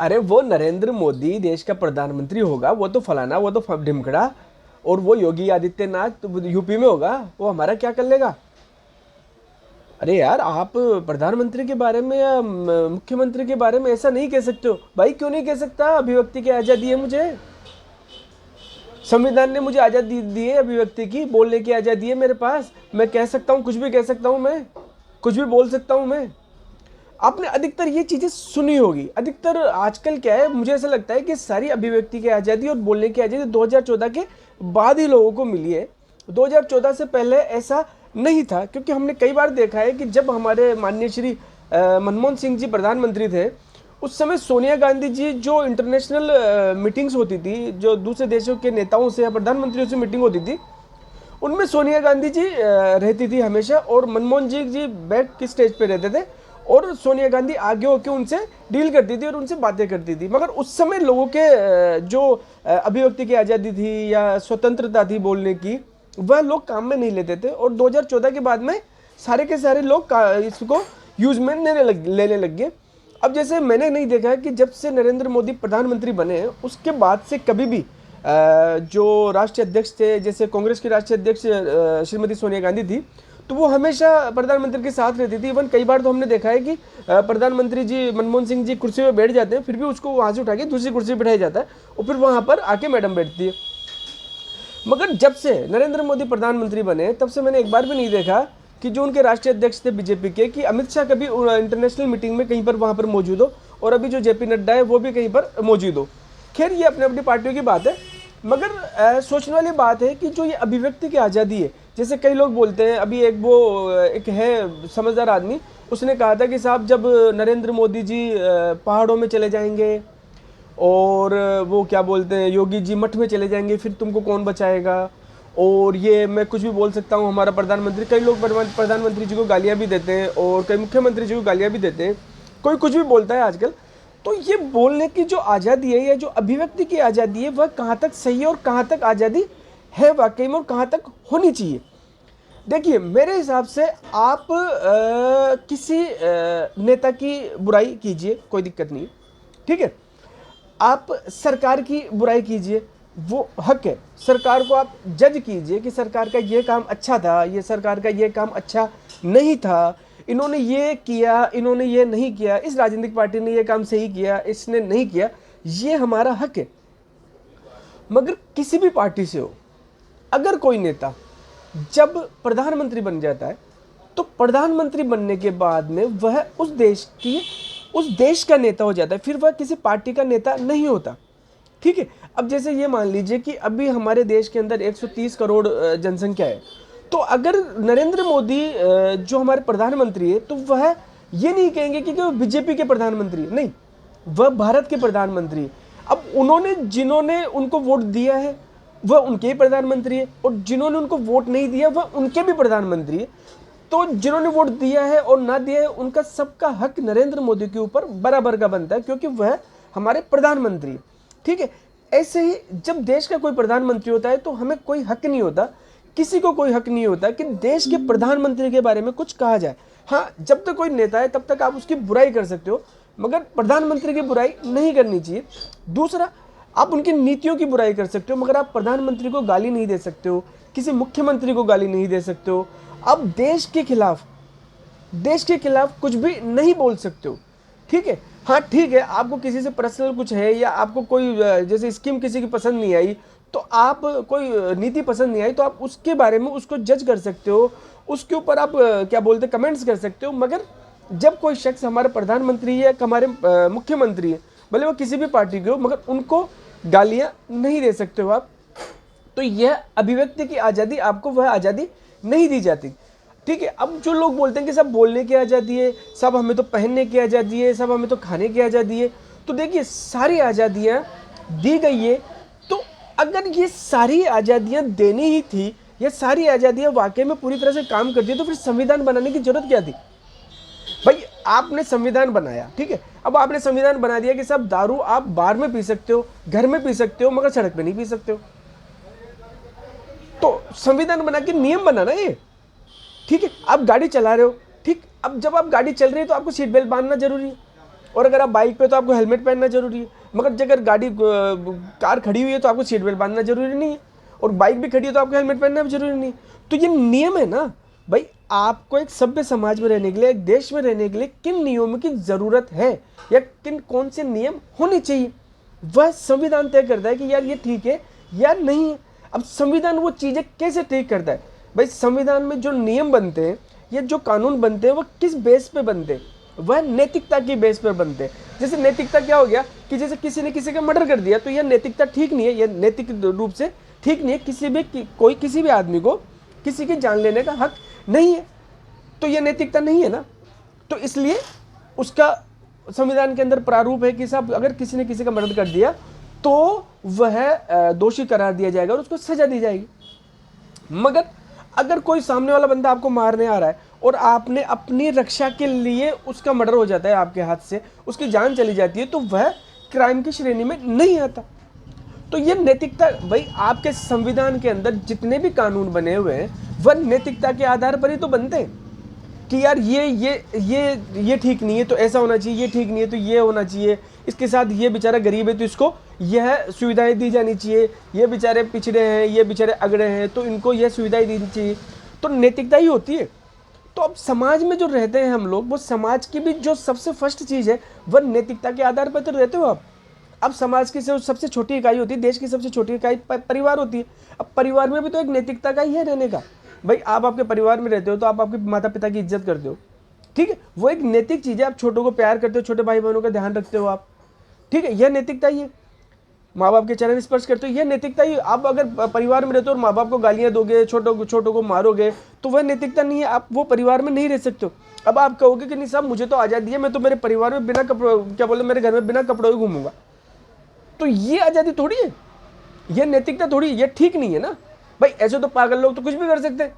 अरे वो नरेंद्र मोदी देश का प्रधानमंत्री होगा, वो तो फलाना, वो तो ढिमकड़ा, और वो योगी आदित्यनाथ तो यूपी में होगा, वो हमारा क्या कर लेगा। अरे यार, आप प्रधानमंत्री के बारे में या मुख्यमंत्री के बारे में ऐसा नहीं कह सकते हो भाई। क्यों नहीं कह सकता? अभिव्यक्ति की आज़ादी है मुझे। संविधान ने मुझे आज़ादी दी है, अभिव्यक्ति की, बोलने की आज़ादी है मेरे पास। मैं कह सकता हूँ, कुछ भी कह सकता हूँ, मैं कुछ भी बोल सकता हूँ मैं। आपने अधिकतर ये चीज़ें सुनी होगी। अधिकतर आजकल क्या है, मुझे ऐसा लगता है कि सारी अभिव्यक्ति की आज़ादी और बोलने की आज़ादी 2014 के बाद ही लोगों को मिली है। 2014 से पहले ऐसा नहीं था, क्योंकि हमने कई बार देखा है कि जब हमारे माननीय श्री मनमोहन सिंह जी प्रधानमंत्री थे, उस समय सोनिया गांधी जी जो इंटरनेशनल मीटिंग्स होती थी, जो दूसरे देशों के नेताओं से या प्रधानमंत्रियों से मीटिंग होती थी, उनमें सोनिया गांधी जी रहती थी हमेशा, और मनमोहन जी बैक की स्टेज पे रहते थे, और सोनिया गांधी आगे होकर उनसे डील करती थी और उनसे बातें करती थी। मगर उस समय लोगों के जो अभिव्यक्ति की आज़ादी थी या स्वतंत्रता थी बोलने की, वह लोग काम में नहीं लेते थे। और 2014 के बाद में सारे के सारे लोग इसको यूज में लेने लग गए। अब जैसे मैंने नहीं देखा है कि जब से नरेंद्र मोदी प्रधानमंत्री बने उसके बाद से कभी भी जो राष्ट्रीय अध्यक्ष थे, जैसे कांग्रेस की राष्ट्रीय अध्यक्ष श्रीमती सोनिया गांधी थी, तो वो हमेशा प्रधानमंत्री के साथ रहती थी। इवन कई बार तो हमने देखा है कि प्रधानमंत्री जी मनमोहन सिंह जी कुर्सी पर बैठ जाते हैं, फिर भी उसको वहाँ से उठा के दूसरी कुर्सी पर बैठाया जाता है, और फिर वहाँ पर आके मैडम बैठती है। मगर जब से नरेंद्र मोदी प्रधानमंत्री बने, तब से मैंने एक बार भी नहीं देखा कि जो उनके राष्ट्रीय अध्यक्ष थे बीजेपी के, कि अमित शाह कभी इंटरनेशनल मीटिंग में कहीं पर वहाँ पर मौजूद हो, और अभी जो जेपी नड्डा है वो भी कहीं पर मौजूद हो। खैर, ये अपनी अपनी पार्टियों की बात है। मगर सोचने वाली बात है कि जो ये अभिव्यक्ति की आज़ादी है, जैसे कई लोग बोलते हैं, अभी एक है समझदार आदमी, उसने कहा था कि साहब जब नरेंद्र मोदी जी पहाड़ों में चले जाएंगे और वो क्या बोलते हैं योगी जी मठ में चले जाएंगे, फिर तुमको कौन बचाएगा। और ये मैं कुछ भी बोल सकता हूँ, हमारा प्रधानमंत्री, कई लोग प्रधानमंत्री जी को गालियाँ भी देते हैं और कई मुख्यमंत्री जी को गालियाँ भी देते हैं, कोई कुछ भी बोलता है आजकल। तो ये बोलने की जो आज़ादी है या जो अभिव्यक्ति की आज़ादी है, वह कहाँ तक सही है और कहाँ तक आज़ादी है वाकई में, और कहाँ तक होनी चाहिए। देखिए, मेरे हिसाब से आप किसी नेता की बुराई कीजिए, कोई दिक्कत नहीं है, ठीक है। आप सरकार की बुराई कीजिए, वो हक है। सरकार को आप जज कीजिए कि सरकार का ये काम अच्छा था, ये सरकार का ये काम अच्छा नहीं था, इन्होंने ये किया, इन्होंने ये नहीं किया, इस राजनीतिक पार्टी ने ये काम सही किया, इसने नहीं किया, ये हमारा हक है। मगर किसी भी पार्टी से हो, अगर कोई नेता जब प्रधानमंत्री बन जाता है, तो प्रधानमंत्री बनने के बाद में वह उस देश का नेता हो जाता है, फिर वह किसी पार्टी का नेता नहीं होता, ठीक है। अब जैसे ये मान लीजिए कि अभी हमारे देश के अंदर 130 करोड़ जनसंख्या है, तो अगर नरेंद्र मोदी जो हमारे प्रधानमंत्री है, तो वह ये नहीं कहेंगे कि वो बीजेपी के प्रधानमंत्री है, नहीं, वह भारत के प्रधानमंत्री है। अब जिन्होंने उनको वोट दिया है वह उनके ही प्रधानमंत्री है, और जिन्होंने उनको वोट नहीं दिया वह उनके भी प्रधानमंत्री है। तो जिन्होंने वोट दिया है और ना दिया है, उनका सबका हक नरेंद्र मोदी के ऊपर बराबर का बनता है, क्योंकि वह हमारे प्रधानमंत्री है, ठीक है। ऐसे ही जब देश का कोई प्रधानमंत्री होता है, तो हमें कोई हक नहीं होता, किसी को कोई हक नहीं होता कि देश के प्रधानमंत्री के बारे में कुछ कहा जाए। हाँ, जब तक कोई नेता है तब तक आप उसकी बुराई कर सकते हो, मगर प्रधानमंत्री की बुराई नहीं करनी चाहिए। दूसरा, आप उनकी नीतियों की बुराई कर सकते हो, मगर आप प्रधानमंत्री को गाली नहीं दे सकते हो, किसी मुख्यमंत्री को गाली नहीं दे सकते हो। आप देश के खिलाफ कुछ भी नहीं बोल सकते हो, ठीक है। हाँ, ठीक है, आपको किसी से पर्सनल कुछ है, या आपको कोई जैसे स्कीम किसी की पसंद नहीं आई, तो आप कोई नीति पसंद नहीं आई, तो आप उसके बारे में उसको जज कर सकते हो, उसके ऊपर आप क्या बोलते कमेंट्स कर सकते हो। मगर जब कोई शख्स हमारे प्रधानमंत्री है, हमारे मुख्यमंत्री है, भले वो किसी भी पार्टी के हो, मगर उनको गालियां नहीं दे सकते हो आप। तो यह अभिव्यक्ति की आज़ादी, आपको वह आज़ादी नहीं दी जाती, ठीक है। अब जो लोग बोलते हैं कि सब बोलने की आज़ादी है, सब हमें तो पहनने की आज़ादी है, सब हमें तो खाने की आज़ादी है, तो देखिए सारी आज़ादियाँ दी गई है। तो अगर ये सारी आज़ादियाँ देनी ही थी, या सारी आज़ादियाँ वाकई में पूरी तरह से काम करती है, तो फिर संविधान बनाने की जरूरत क्या थी भाई। आपने संविधान बनाया, ठीक है, अब आपने संविधान बना दिया कि सब दारू आप बार में पी सकते हो, घर में पी सकते हो, मगर सड़क पे नहीं पी सकते हो। तो संविधान बना के नियम बनाना ये, ठीक है। आप गाड़ी चला रहे हो, ठीक, अब जब आप गाड़ी चल रही है तो आपको सीट बेल्ट बांधना जरूरी है, और अगर आप बाइक पे तो आपको हेलमेट पहनना जरूरी है, मगर अगर गाड़ी कार खड़ी हुई है तो आपको सीट बेल्ट बांधना जरूरी नहीं है, और बाइक भी खड़ी है तो आपको हेलमेट पहनना भी जरूरी नहीं है। तो ये नियम है ना भाई, आपको एक सभ्य समाज में रहने के लिए, एक देश में रहने के लिए किन नियमों की जरूरत है या किन कौन से नियम होने चाहिए, वह संविधान तय करता है कि यार ये ठीक है या नहीं है। अब संविधान वो चीजें कैसे ठीक करता है भाई, संविधान में जो नियम बनते हैं या जो कानून बनते हैं वो किस बेस पे बनते हैं, वह नैतिकता की बेस पर बनते हैं। जैसे नैतिकता क्या हो गया कि जैसे किसी ने किसी का मर्डर कर दिया तो यह नैतिकता ठीक नहीं है, यह नैतिक रूप से ठीक नहीं है। कोई किसी भी आदमी को किसी की जान लेने का हक नहीं है, तो यह नैतिकता नहीं है ना। तो इसलिए उसका संविधान के अंदर प्रारूप है कि साहब अगर किसी ने किसी का मर्डर कर दिया तो वह दोषी करार दिया जाएगा और उसको सजा दी जाएगी। मगर अगर कोई सामने वाला बंदा आपको मारने आ रहा है और आपने अपनी रक्षा के लिए उसका मर्डर हो जाता है आपके हाथ से, उसकी जान चली जाती है, तो वह क्राइम की श्रेणी में नहीं आता। तो ये नैतिकता भाई, आपके संविधान के अंदर जितने भी कानून बने हुए हैं वह नैतिकता के आधार पर ही तो बनते हैं कि यार ये ठीक नहीं है तो ऐसा होना चाहिए, ये ठीक नहीं है तो ये होना चाहिए, इसके साथ ये बेचारा गरीब है तो इसको यह सुविधाएं दी जानी चाहिए, ये बेचारे पिछड़े हैं, ये बेचारे अगड़े हैं तो इनको यह सुविधाएं देनी चाहिए। तो नैतिकता ही होती है। तो अब समाज में जो रहते हैं हम लोग, वो समाज की भी जो सबसे फर्स्ट चीज़ है वह नैतिकता के आधार पर तो रहते हो आप। अब समाज की सबसे छोटी इकाई होती है, देश की सबसे छोटी इकाई परिवार होती है। अब परिवार में भी तो एक नैतिकता का ही है रहने का भाई। आप आपके परिवार में रहते हो तो आप आपके माता पिता की इज्जत करते हो, ठीक है, वो एक नैतिक चीज़ है। आप छोटों को प्यार करते हो, छोटे भाई बहनों का ध्यान रखते हो आप, ठीक है, यह नैतिकता ही है। माँ बाप के चरण स्पर्श करते हो, यह नैतिकता ही। आप अगर परिवार में रहते हो और माँ बाप को गालियाँ दोगे, छोटों को मारोगे, तो वह नैतिकता नहीं है, आप वो परिवार में नहीं रह सकते हो। अब आप कहोगे कि नहीं साहब मुझे तो आज़ादी है, मैं तो मेरे परिवार में बिना कपड़ों, क्या बोले, मेरे घर में बिना कपड़ों ही घूमूंगा, तो ये आज़ादी थोड़ी है, ये नैतिकता थोड़ी है, ये ठीक नहीं है ना भाई। ऐसे तो पागल लोग तो कुछ भी कर सकते हैं।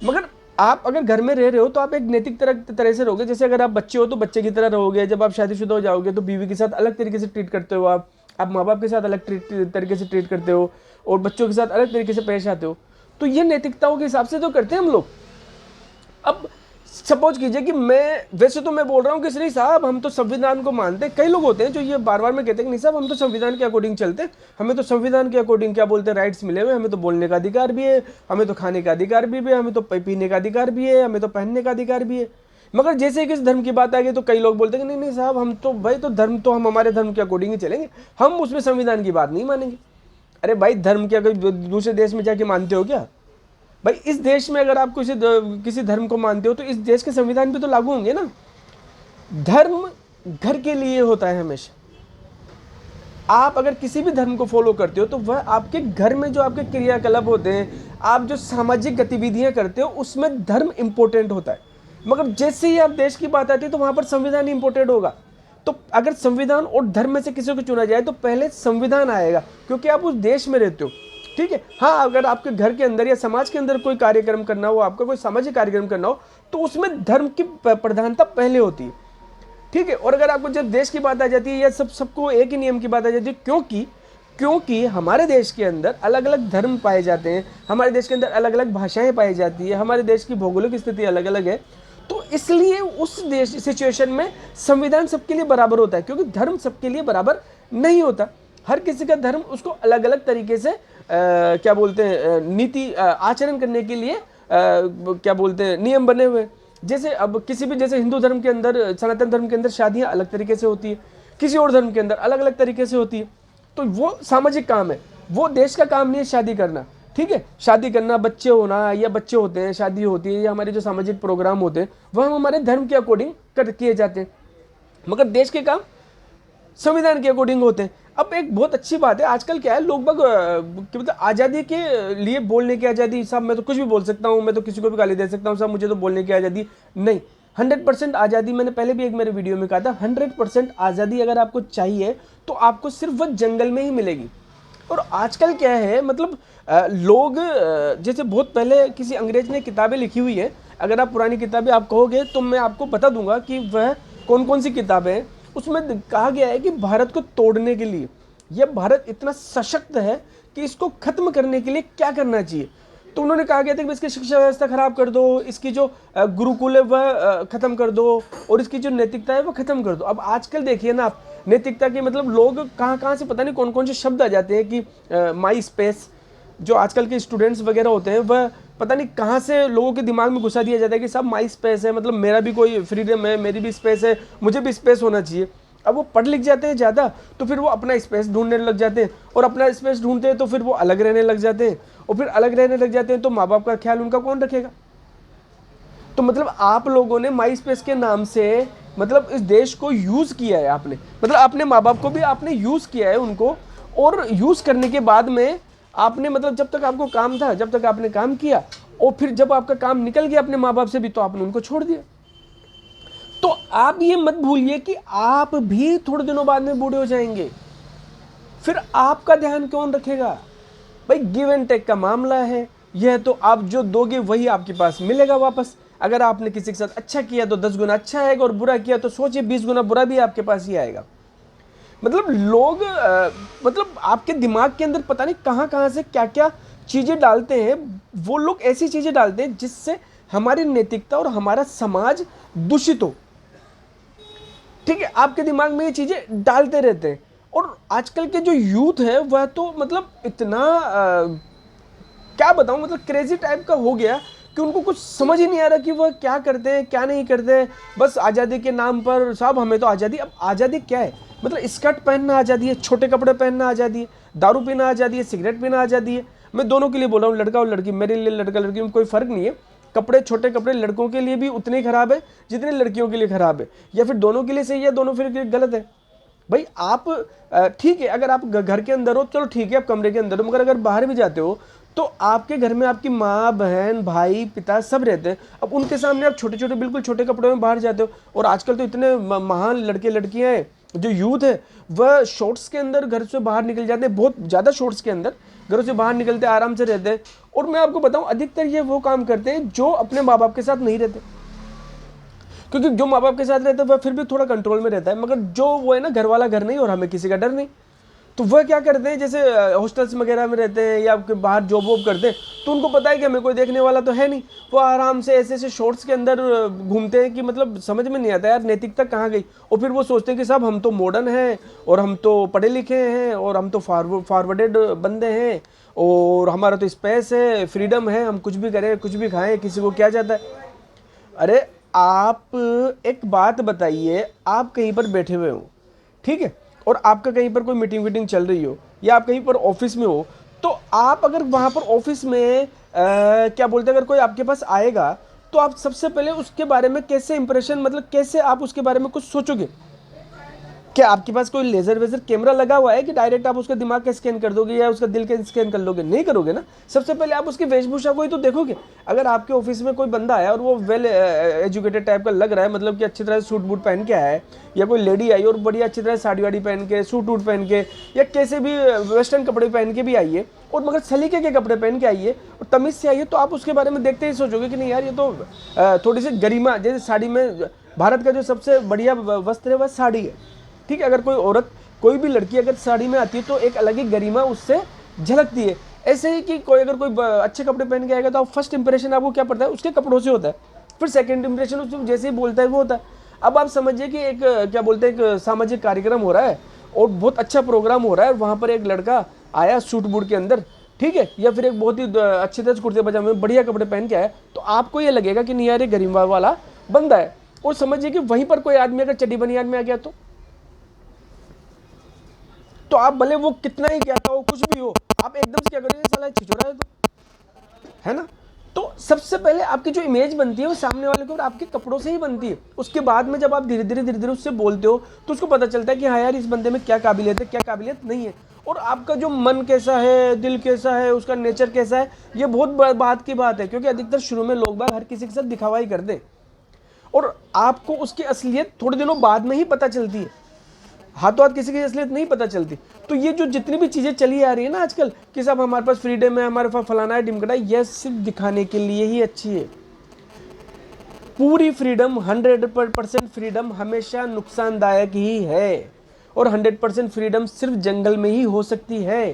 मगर आप अगर घर में रह रहे हो तो आप एक नैतिक तरह से रहोगे। जैसे अगर आप बच्चे हो तो बच्चे की तरह रहोगे, जब आप शादीशुदा हो जाओगे तो बीवी के साथ अलग तरीके से ट्रीट करते हो आप माँ बाप के साथ अलग तरीके से ट्रीट करते हो और बच्चों के साथ अलग तरीके से पेश आते हो। तो ये नैतिकताओं के हिसाब से तो करते हैं हम लोग। अब सपोज कीजिए कि वैसे तो मैं बोल रहा हूँ कि नहीं साहब हम तो संविधान को मानते हैं। कई लोग होते हैं जो ये बार बार में कहते हैं कि नहीं साहब हम तो संविधान के अकॉर्डिंग चलते हैं, हमें तो संविधान के अकॉर्डिंग क्या बोलते हैं राइट्स मिले हुए, हमें तो बोलने का अधिकार भी है, हमें तो खाने का अधिकार भी है, हमें तो पीने का अधिकार भी है, हमें तो पहनने का अधिकार भी है। मगर जैसे कि इस धर्म की बात आ गई तो कई लोग बोलते हैं कि नहीं साहब हम तो भाई तो धर्म तो हम हमारे धर्म के अकॉर्डिंग ही चलेंगे, हम उसमें संविधान की बात नहीं मानेंगे। अरे भाई धर्म के अगर दूसरे देश में जाके मानते हो क्या भाई? इस देश में अगर आप किसी धर्म को मानते हो तो इस देश के संविधान भी तो लागू होंगे ना। धर्म घर के लिए होता है हमेशा। आप अगर किसी भी धर्म को फॉलो करते हो तो वह आपके घर में जो आपके क्रियाकलाप होते हैं, आप जो सामाजिक गतिविधियां करते हो, उसमें धर्म इंपॉर्टेंट होता है। मगर जैसे ही आप देश की बात आती है तो वहां पर संविधान इंपॉर्टेंट होगा। तो अगर संविधान और धर्म में से किसी को चुना जाए तो पहले संविधान आएगा, क्योंकि आप उस देश में रहते हो, ठीक है। हाँ, अगर आपके घर के अंदर या समाज के अंदर कोई कार्यक्रम करना हो, आपका कोई सामाजिक कार्यक्रम करना हो, तो उसमें धर्म की प्रधानता पहले होती है, ठीक है। और अगर आपको जब देश की बात आ जाती है या सबको एक ही नियम की बात आ जाती है, क्योंकि हमारे देश के अंदर अलग अलग धर्म पाए जाते हैं, हमारे देश के अंदर अलग अलग भाषाएं पाई जाती है, हमारे देश की भौगोलिक स्थिति अलग अलग है, तो इसलिए उस देश सिचुएशन में संविधान सबके लिए बराबर होता है, क्योंकि धर्म सबके लिए बराबर नहीं होता। हर किसी का धर्म उसको अलग अलग तरीके से क्या बोलते हैं नीति आचरण करने के लिए क्या बोलते हैं नियम बने हुए। जैसे अब किसी भी, जैसे हिंदू धर्म के अंदर, सनातन धर्म के अंदर शादियां अलग तरीके से होती है, किसी और धर्म के अंदर अलग अलग तरीके से होती है। तो वो सामाजिक काम है, वो देश का काम नहीं है शादी करना, ठीक है। शादी करना, बच्चे होना या बच्चे होते हैं, शादी होती है, या हमारे जो सामाजिक प्रोग्राम होते हैं वह हम हमारे धर्म के अकॉर्डिंग किए जाते हैं, मगर देश के काम संविधान के अकॉर्डिंग होते हैं। अब एक बहुत अच्छी बात है, आजकल क्या है, लोग मतलब आज़ादी के लिए बोलने की आज़ादी, साहब मैं तो कुछ भी बोल सकता हूँ, मैं तो किसी को भी गाली दे सकता हूँ, साहब मुझे तो बोलने की आज़ादी नहीं। 100% आज़ादी, मैंने पहले भी एक मेरे वीडियो में कहा था, 100% आज़ादी अगर आपको चाहिए तो आपको सिर्फ वह जंगल में ही मिलेगी। और आजकल क्या है, मतलब लोग जैसे बहुत पहले किसी अंग्रेज ने किताबें लिखी हुई है, अगर आप पुरानी किताबें आप कहोगे तो मैं आपको बता दूंगा कि वह कौन कौन सी किताबें हैं। उसमें कहा गया है कि भारत को तोड़ने के लिए, यह भारत इतना सशक्त है कि इसको खत्म करने के लिए क्या करना चाहिए। तो उन्होंने कहा गया था कि इसकी शिक्षा व्यवस्था खराब कर दो, इसकी जो गुरुकुल है वह खत्म कर दो, और इसकी जो नैतिकता है वो खत्म कर दो। अब आजकल देखिए ना आप, नैतिकता के मतलब लोग कहाँ कहाँ से पता नहीं कौन कौन से शब्द आ जाते हैं कि माई स्पेस। जो आजकल के स्टूडेंट्स वगैरह होते हैं वह पता नहीं कहाँ से लोगों के दिमाग में घुसा दिया जाता है कि सब माई स्पेस है, मतलब मेरा भी कोई फ्रीडम है, मेरी भी स्पेस है, मुझे भी स्पेस होना चाहिए। अब वो पढ़ लिख जाते हैं ज़्यादा, तो फिर वो अपना स्पेस ढूंढने लग जाते हैं, और अपना स्पेस ढूंढते हैं तो फिर वो अलग रहने लग जाते हैं, और फिर अलग रहने लग जाते हैं तो माँ बाप का ख्याल उनका कौन रखेगा। तो मतलब आप लोगों ने माई स्पेस के नाम से मतलब इस देश को यूज़ किया है आपने, मतलब अपने माँ बाप को भी आपने यूज़ किया है उनको, और यूज़ करने के बाद में आपने मतलब जब तक आपको काम था, जब तक आपने काम किया, और फिर जब आपका काम निकल गया अपने माँ बाप से भी, तो आपने उनको छोड़ दिया। तो आप ये मत भूलिए कि आप भी थोड़े दिनों बाद में बूढ़े हो जाएंगे, फिर आपका ध्यान कौन रखेगा भाई। गिव एंड टेक का मामला है यह, तो आप जो दोगे वही आपके पास मिलेगा वापस। अगर आपने किसी के साथ अच्छा किया तो 10 गुना अच्छा आएगा, और बुरा किया तो सोचिए 20 गुना बुरा भी आपके पास ही आएगा। मतलब लोग मतलब आपके दिमाग के अंदर पता नहीं कहाँ कहाँ से क्या क्या चीज़ें डालते हैं। वो लोग ऐसी चीज़ें डालते हैं जिससे हमारी नैतिकता और हमारा समाज दूषित हो। ठीक है, आपके दिमाग में ये चीज़ें डालते रहते हैं। और आजकल के जो यूथ है वह तो मतलब इतना क्या बताऊं, मतलब क्रेजी टाइप का हो गया कि उनको कुछ समझ ही नहीं आ रहा कि वह क्या करते हैं क्या नहीं करते हैं। बस आज़ादी के नाम पर साहब हमें तो आज़ादी। अब आज़ादी क्या है, मतलब स्कर्ट पहनना आज़ादी है, छोटे कपड़े पहनना आज़ादी है, दारू पीना आज़ादी है, सिगरेट पीना आज़ादी है। मैं दोनों के लिए बोल रहा हूँ, लड़का और लड़की, मेरे लिए लड़का लड़की में कोई फ़र्क नहीं है। कपड़े, छोटे कपड़े लड़कों के लिए भी उतने ही खराब है जितने लड़कियों के लिए खराब है, या फिर दोनों के लिए सही है, दोनों फिर गलत है। भाई आप ठीक है, अगर आप घर के अंदर हो चलो ठीक है, आप कमरे के अंदर हो, मगर अगर बाहर भी जाते हो तो आपके घर में आपकी माँ, बहन, भाई, पिता सब रहते हैं। अब उनके सामने आप छोटे छोटे बिल्कुल छोटे कपड़ों में बाहर जाते हो। और आजकल तो इतने महान लड़के लड़कियां हैं, जो यूथ है वह शॉर्ट्स के अंदर घर से बाहर निकल जाते हैं, बहुत ज़्यादा शॉर्ट्स के अंदर घरों से बाहर निकलते आराम से रहते हैं। और मैं आपको बताऊं, अधिकतर ये वो काम करते हैं जो अपने माँ बाप के साथ नहीं रहते, क्योंकि जो माँ बाप के साथ रहता है वह फिर भी थोड़ा कंट्रोल में रहता है, मगर जो वो है ना घर वाला घर नहीं और हमें किसी का डर नहीं, तो वह क्या करते हैं, जैसे हॉस्टल्स वगैरह में रहते हैं या बाहर जॉब वॉब करते हैं, तो उनको पता है कि हमें कोई देखने वाला तो है नहीं। वो आराम से ऐसे ऐसे शॉर्ट्स के अंदर घूमते हैं कि मतलब समझ में नहीं आता यार नैतिकता कहाँ गई। और फिर वो सोचते हैं कि साहब हम तो मॉडर्न हैं, और हम तो पढ़े लिखे हैं, और हम तो फॉरवर्डेड बंदे हैं, और हमारा तो स्पेस है, फ्रीडम है, हम कुछ भी करें कुछ भी खाएं, किसी को क्या जाता है। अरे आप एक बात बताइए, आप कहीं पर बैठे हुए हो, ठीक है, और आपका कहीं पर कोई मीटिंग वीटिंग चल रही हो, या आप कहीं पर ऑफिस में हो, तो आप अगर वहाँ पर ऑफिस में क्या बोलते हैं, अगर कोई आपके पास आएगा तो आप सबसे पहले उसके बारे में कैसे इंप्रेशन, मतलब कैसे आप उसके बारे में कुछ सोचोगे। क्या आपके पास कोई लेजर वेजर कैमरा लगा हुआ है कि डायरेक्ट आप उसका दिमाग का स्कैन कर दोगे या उसका दिल का स्कैन कर लोगे? नहीं करोगे ना। सबसे पहले आप उसकी वेशभूषा को ही तो देखोगे। अगर आपके ऑफिस में कोई बंदा आया और वो वेल एजुकेटेड टाइप का लग रहा है, मतलब कि अच्छी तरह से सूट बूट पहन के आया है, या कोई लेडी आई और बढ़िया अच्छी तरह साड़ी वाड़ी पहन के, सूट वूट पहन के, या कैसे भी वेस्टर्न कपड़े पहन के भी आइए, और मगर सलीके के कपड़े पहन के आइए और तमीज़ से आइए, तो आप उसके बारे में देखते ही सोचोगे कि नहीं यार ये तो थोड़ी सी गरिमा, जैसे साड़ी में भारत का जो सबसे बढ़िया वस्त्र है वह साड़ी है, ठीक है। अगर कोई औरत, कोई भी लड़की अगर साड़ी में आती है तो एक अलग ही गरिमा उससे झलकती है। ऐसे ही कि कोई अगर कोई अच्छे कपड़े पहन के आएगा तो आप फर्स्ट इंप्रेशन आपको क्या पड़ता है, उसके कपड़ों से होता है, फिर सेकंड इंप्रेशन उसको जैसे ही बोलता है वो होता है। अब आप समझिए कि एक क्या बोलते हैं, एक सामाजिक कार्यक्रम हो रहा है और बहुत अच्छा प्रोग्राम हो रहा है, वहाँ पर एक लड़का आया सूट बूट के अंदर, ठीक है, या फिर एक बहुत ही अच्छे तरह से कुर्ते पजामे में बढ़िया कपड़े पहन के आया, तो आपको ये लगेगा कि नहीं यार ये गरिमा वाला बंदा है। और समझिए कि वहीं पर कोई आदमी अगर चड्डी बनियान में आ गया तो आप भले वो कितना ही कहता हो, कुछ भी हो, आप एकदम से क्या करोगे, साला छिछोरा है ना। तो सबसे पहले आपकी जो इमेज बनती है वो सामने वाले को और आपके कपड़ों से ही बनती है। उसके बाद में जब आप धीरे धीरे उससे बोलते हो तो उसको पता चलता है कि हाँ यार इस बंदे में क्या काबिलियत है, क्या काबिलियत नहीं है। और आपका जो मन कैसा है, दिल कैसा है, उसका नेचर कैसा है, ये बहुत बात की बात है। क्योंकि अधिकतर शुरू में लोग बाग हर किसी के साथ दिखावा ही करते हैं और आपको उसकी असलियत थोड़े दिनों बाद में ही पता चलती है, हाथों हाथ किसी की असलियत नहीं पता चलती। तो ये जो जितनी भी चीज़ें चली आ रही है ना आजकल कि सब हमारे पास फ्रीडम है, हमारे पास फलाना है, ढिमकड़ा, यह सिर्फ दिखाने के लिए ही अच्छी है। पूरी फ्रीडम, 100% फ्रीडम हमेशा नुकसानदायक ही है और 100% फ्रीडम सिर्फ जंगल में ही हो सकती है,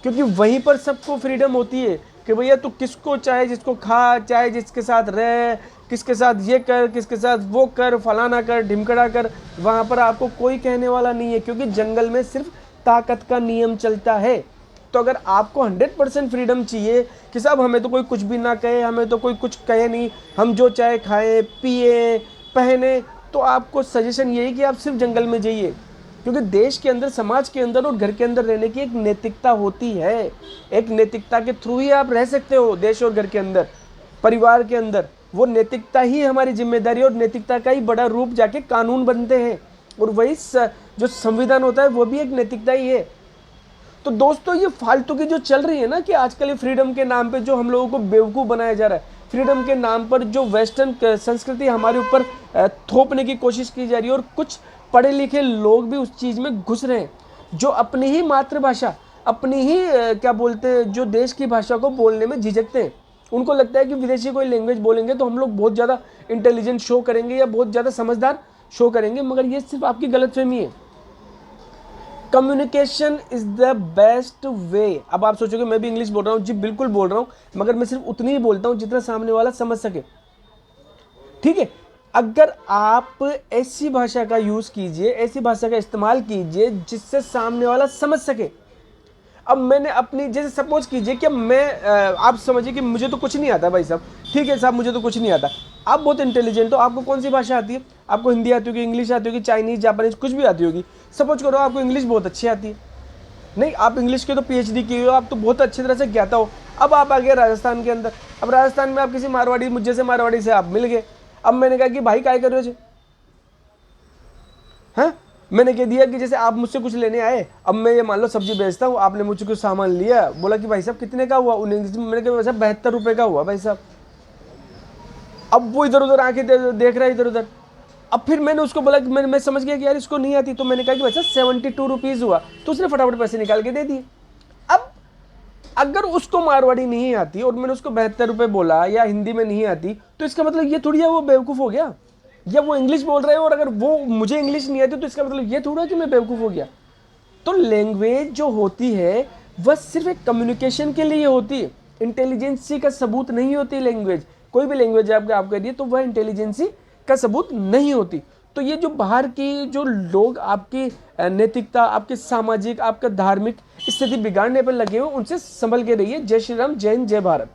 क्योंकि वहीं पर सबको फ्रीडम होती है। कि भैया तू किसको चाहे जिसको खा, चाहे जिसके साथ रह, किसके साथ ये कर, किसके साथ वो कर, फलाना कर, ढिमकड़ा कर, वहाँ पर आपको कोई कहने वाला नहीं है, क्योंकि जंगल में सिर्फ ताकत का नियम चलता है। तो अगर आपको 100% फ्रीडम चाहिए कि साहब हमें तो कोई कुछ भी ना कहे, हमें तो कोई कुछ कहे नहीं, हम जो चाहे खाएं पिए पहने, तो आपको सजेशन यही कि आप सिर्फ जंगल में जाइए, क्योंकि देश के अंदर, समाज के अंदर और घर के अंदर रहने की एक नैतिकता होती है। एक नैतिकता के थ्रू ही आप रह सकते हो देश और घर के अंदर, परिवार के अंदर। वो नैतिकता ही हमारी जिम्मेदारी, और नैतिकता का ही बड़ा रूप जाके कानून बनते हैं, और वही जो संविधान होता है वो भी एक नैतिकता ही है। तो दोस्तों, ये फालतू की जो चल रही है ना कि आजकल ये फ्रीडम के नाम पे जो हम लोगों को बेवकूफ़ बनाया जा रहा है, फ्रीडम के नाम पर जो वेस्टर्न संस्कृति हमारे ऊपर थोपने की कोशिश की जा रही है, और कुछ पढ़े लिखे लोग भी उस चीज़ में घुस रहे हैं, जो अपनी ही मातृभाषा, अपनी ही क्या बोलते हैं, जो देश की भाषा को बोलने में झिझकते हैं। उनको लगता है कि विदेशी कोई लैंग्वेज बोलेंगे तो हम लोग बहुत ज़्यादा इंटेलिजेंट शो करेंगे या बहुत ज़्यादा समझदार शो करेंगे, मगर ये सिर्फ आपकी गलतफहमी है। Communication is the best way. अब आप सोचोगे मैं भी इंग्लिश बोल रहा हूँ, जी बिल्कुल बोल रहा हूँ, मगर मैं सिर्फ उतनी ही बोलता हूँ जितना सामने वाला समझ सके, ठीक है। अगर आप ऐसी भाषा का यूज कीजिए, ऐसी भाषा का इस्तेमाल कीजिए जिससे सामने वाला समझ सके। अब मैंने अपनी, जैसे सपोज कीजिए कि आप समझिए कि मुझे तो कुछ नहीं आता भाई साहब, ठीक है साहब मुझे तो कुछ नहीं आता, आप बहुत इंटेलिजेंट हो, आपको कौन सी भाषा आती है, आपको हिंदी आती होगी, इंग्लिश आती होगी, चाइनीज, जापानीज, कुछ भी आती होगी। सपोज करो आपको इंग्लिश बहुत अच्छी आती है, नहीं आप इंग्लिश के तो PhD किए हो, आप तो बहुत अच्छी तरह से ज्ञाता हो। अब आप आ गए राजस्थान के अंदर, अब राजस्थान में आप किसी मारवाड़ी, मुझे से मारवाड़ी से आप मिल गए। अब मैंने कहा कि भाई काय कर रहे हो जी, हैं? मैंने कह दिया कि जैसे आप मुझसे कुछ लेने आए, अब मैं ये मान लो सब्जी बेचता हूँ, आपने मुझसे कुछ सामान लिया, बोला कि भाई साहब कितने का हुआ, मैंने कहा भाई साहब 72 रुपये का हुआ भाई साहब। अब वो इधर उधर आके देख रहा है इधर उधर। अब फिर मैंने उसको बोला कि मैं समझ गया कि यार इसको नहीं आती, तो मैंने कहा कि भाई साहब 72 रुपीज़ हुआ, तो उसने फटाफट पैसे निकाल के दे दिए। अब अगर उसको मारवाड़ी नहीं आती और मैंने उसको 72 रुपये बोला, या हिंदी में नहीं आती, तो इसका मतलब ये थोड़ी है वो बेवकूफ़ हो गया, या वो इंग्लिश बोल रहे हो और अगर वो मुझे इंग्लिश नहीं आती तो इसका मतलब ये थोड़ा कि मैं बेवकूफ़ हो गया। तो लैंग्वेज जो होती है वह सिर्फ एक कम्युनिकेशन के लिए होती है, इंटेलिजेंसी का सबूत नहीं होती लैंग्वेज। कोई भी लैंग्वेज आप कह दिए तो वह इंटेलिजेंसी का सबूत नहीं होती। तो ये जो बाहर की जो लोग आपकी नैतिकता, आपके सामाजिक, आपका धार्मिक स्थिति बिगाड़ने पर लगे हो, उनसे संभल के रहिए। जय श्री राम, जय हिंद, जय भारत।